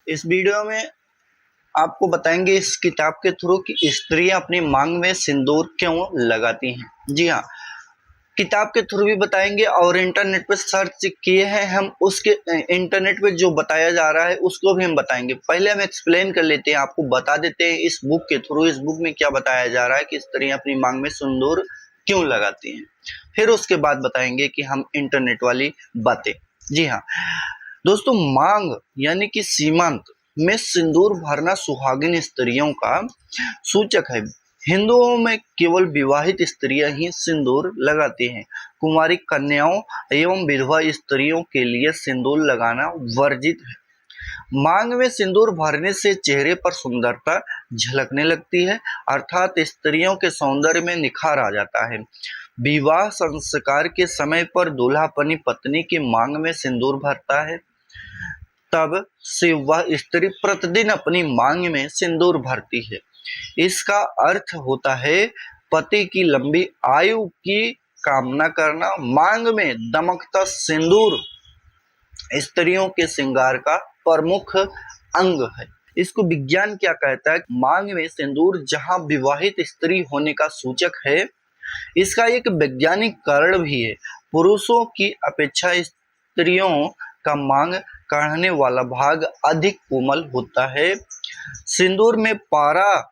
इस वीडियो में आपको बताएंगे इस किताब के थ्रू कि स्त्रियां अपनी मांग में सिंदूर क्यों लगाती हैं। जी हाँ, किताब के थ्रू भी बताएंगे और इंटरनेट पे सर्च किए हैं हम, उसके इंटरनेट पे जो बताया जा रहा है उसको भी हम बताएंगे। पहले हम एक्सप्लेन कर लेते हैं, आपको बता देते हैं इस बुक के थ्रू, इस बुक में क्या बताया जा रहा है कि स्त्रियां अपनी मांग में सिंदूर क्यों लगाती हैं। फिर उसके बाद बताएंगे कि हम इंटरनेट वाली बातें। जी हाँ दोस्तों, मांग यानी कि सीमांत में सिंदूर भरना सुहागिन स्त्रियों का सूचक है। हिंदुओं में केवल विवाहित स्त्रियां ही सिंदूर लगाती हैं। कुंवारी कन्याओं एवं विधवा स्त्रियों के लिए सिंदूर लगाना वर्जित है। मांग में सिंदूर भरने से चेहरे पर सुंदरता झलकने लगती है, अर्थात स्त्रियों के सौंदर्य में निखार आ जाता है। विवाह संस्कार के समय पर दूल्हा अपनी पत्नी की मांग में सिंदूर भरता है, तब से वह स्त्री प्रतिदिन अपनी मांग में सिंदूर भरती है। इसका अर्थ होता है पति की लंबी आयु की कामना करना। मांग में दमकता सिंदूर स्त्रियों के श्रृंगार का प्रमुख अंग है। इसको विज्ञान क्या कहता है? मांग में सिंदूर जहां विवाहित स्त्री होने का सूचक है, इसका एक वैज्ञानिक कारण भी है। पुरुषों की अपेक्षा स्त्रियों का मांग काढ़ने वाला भाग अधिक कोमल होता है। सिंदूर में पारा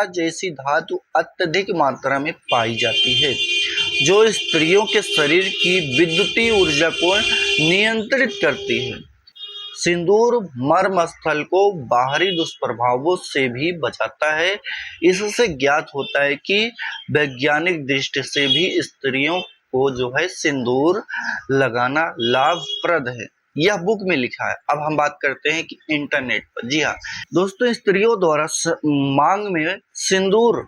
जैसी धातु अत्यधिक मात्रा में पाई जाती है, जो स्त्रियों के शरीर की विद्युतीय ऊर्जा को नियंत्रित करती है। सिंदूर मर्म स्थल को बाहरी दुष्प्रभावों से भी बचाता है। इससे ज्ञात होता है कि वैज्ञानिक दृष्टि से भी स्त्रियों को जो है सिंदूर लगाना लाभप्रद है। यह बुक में लिखा है। अब हम बात करते हैं कि इंटरनेट पर। जी हाँ दोस्तों, स्त्रियों द्वारा मांग में सिंदूर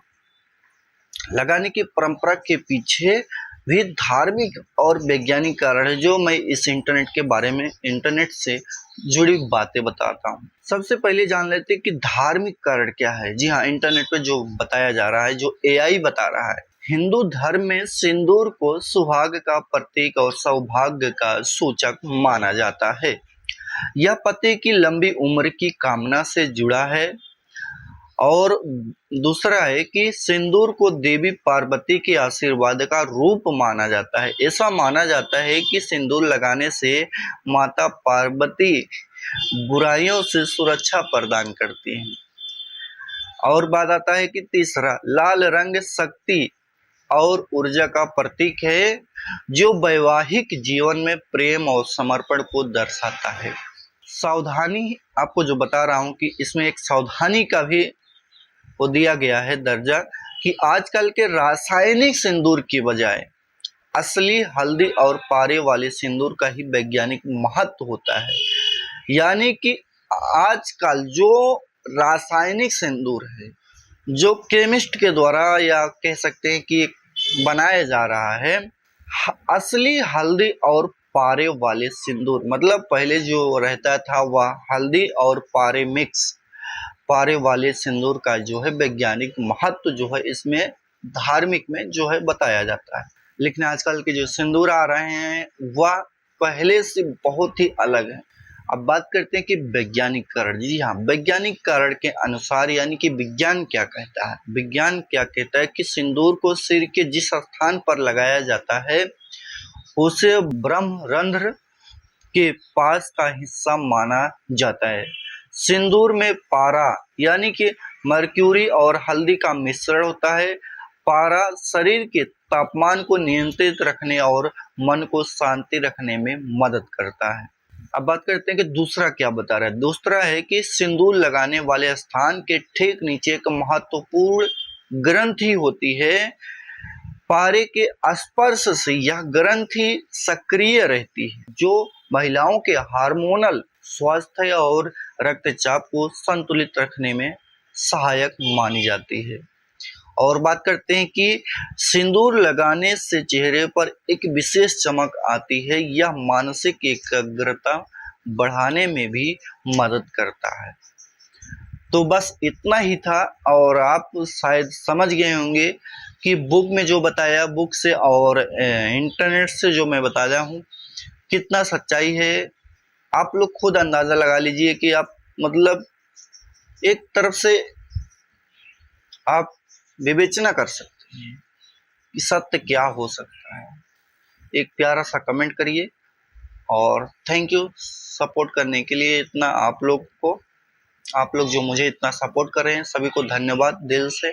लगाने की परंपरा के पीछे भी धार्मिक और वैज्ञानिक कारण है, जो मैं इस इंटरनेट से जुड़ी बातें बताता हूँ। सबसे पहले जान लेते हैं कि धार्मिक कारण क्या है। जी हाँ, इंटरनेट पे जो बताया जा रहा है, जो एआई बता रहा है, हिंदू धर्म में सिंदूर को सुहाग का प्रतीक और सौभाग्य का सूचक माना जाता है। यह पति की लंबी उम्र की कामना से जुड़ा है। और दूसरा है कि सिंदूर को देवी पार्वती के आशीर्वाद का रूप माना जाता है। ऐसा माना जाता है कि सिंदूर लगाने से माता पार्वती बुराइयों से सुरक्षा प्रदान करती हैं। और बात आता है कि तीसरा, लाल रंग शक्ति और ऊर्जा का प्रतीक है, जो वैवाहिक जीवन में प्रेम और समर्पण को दर्शाता है। सावधानी, आपको जो बता रहा हूं कि इसमें एक सावधानी का भी को दिया गया है दर्जा, कि आजकल के रासायनिक सिंदूर की बजाय असली हल्दी और पारे वाले सिंदूर का ही वैज्ञानिक महत्व होता है। यानी कि आजकल जो रासायनिक सिंदूर है, जो केमिस्ट के द्वारा या कह सकते हैं कि बनाया जा रहा है, असली हल्दी और पारे वाले सिंदूर, मतलब पहले जो रहता था वह हल्दी और पारे वाले सिंदूर का जो है वैज्ञानिक महत्व जो है इसमें धार्मिक में जो है बताया जाता है। लेकिन आजकल के जो सिंदूर आ रहे हैं वह पहले से बहुत ही अलग है। अब बात करते हैं कि वैज्ञानिक कारण। जी हाँ, वैज्ञानिक कारण के अनुसार, यानी कि विज्ञान क्या कहता है, विज्ञान क्या कहता है कि सिंदूर को सिर के जिस स्थान पर लगाया जाता है उसे ब्रह्मरंध्र के पास का हिस्सा माना जाता है। सिंदूर में पारा यानी कि मर्क्यूरी और हल्दी का मिश्रण होता है। पारा शरीर के तापमान को नियंत्रित रखने और मन को शांति रखने में मदद करता है। अब बात करते हैं कि दूसरा क्या बता रहा है। दूसरा है कि सिंदूर लगाने वाले स्थान के ठीक नीचे एक महत्वपूर्ण ग्रंथि होती है। पारे के स्पर्श से यह ग्रंथि सक्रिय रहती है, जो महिलाओं के हार्मोनल स्वास्थ्य और रक्तचाप को संतुलित रखने में सहायक मानी जाती है। और बात करते हैं कि सिंदूर लगाने से चेहरे पर एक विशेष चमक आती है। यह मानसिक एकाग्रता बढ़ाने में भी मदद करता है। तो बस इतना ही था, और आप शायद समझ गए होंगे कि बुक में जो बताया, बुक से और इंटरनेट से जो मैं बताया हूँ, कितना सच्चाई है आप लोग खुद अंदाज़ा लगा लीजिए कि आप मतलब एक तरफ से आप विवेचना कर सकते हैं कि सत्य क्या हो सकता है। एक प्यारा सा कमेंट करिए और थैंक यू सपोर्ट करने के लिए इतना आप लोग जो मुझे इतना सपोर्ट कर रहे हैं, सभी को धन्यवाद दिल से।